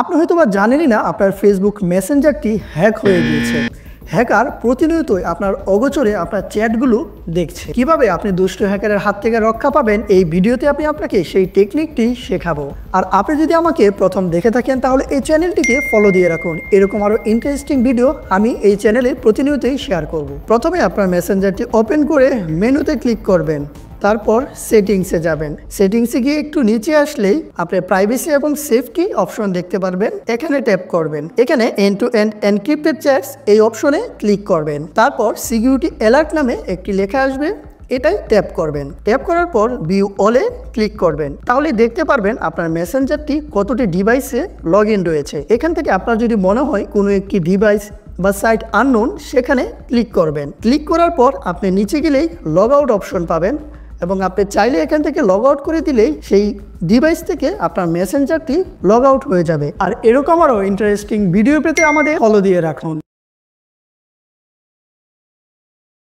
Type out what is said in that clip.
আপনি হয়তোবা জানেনই না আপনার ফেসবুক মেসেঞ্জারটি হ্যাক হয়ে গিয়েছে। হ্যাকার প্রতিনিয়তই আপনার অগোচরে আপনার চ্যাটগুলো দেখছে। কিভাবে আপনি দুষ্ট হ্যাকারের হাত থেকে রক্ষা পাবেন, এই ভিডিওতে আমি আপনাকে সেই টেকনিকটি শেখাবো। আর আপনি যদি আমাকে প্রথম দেখে থাকেন তাহলে এই চ্যানেলটিকে ফলো দিয়ে রাখুন। এরকম আরও ইন্টারেস্টিং ভিডিও আমি এই চ্যানেলে প্রতিনিয়তই শেয়ার করব। প্রথমে আপনার মেসেঞ্জারটি ওপেন করে মেনুতে ক্লিক করবেন, তারপর সেটিংসে যাবেন। সেটিংসে গিয়ে একটু নিচে আসলেই আপনি প্রাইভেসি এবং সেফটি অপশন দেখতে পারবেন। এখানে ট্যাপ করবেন। এখানে end to end encrypted chats এই অপশনে ক্লিক করবেন। তারপর সিকিউরিটি অ্যালার্ট নামে একটি লেখা আসবে, এটাই ট্যাপ করবেন। ট্যাপ করার পর ভিউ অলে ক্লিক করবেন। তাহলে দেখতে পারবেন আপনার মেসেঞ্জারটি কতটি ডিভাইসে লগ ইন রয়েছে। এখান থেকে আপনার যদি মনে হয় কোনো একটি ডিভাইস বা সাইট আননোন, সেখানে ক্লিক করবেন। ক্লিক করার পর আপনি নিচে গেলেই লগ আউট অপশন পাবেন এবং আপনি চাইলে এখান থেকে লগ আউট করে দিলেই সেই ডিভাইস থেকে আপনার মেসেঞ্জারটি লগ আউট হয়ে যাবে। আর এরকম আরও ইন্টারেস্টিং ভিডিও পেতে আমাদের ফলো দিয়ে রাখুন।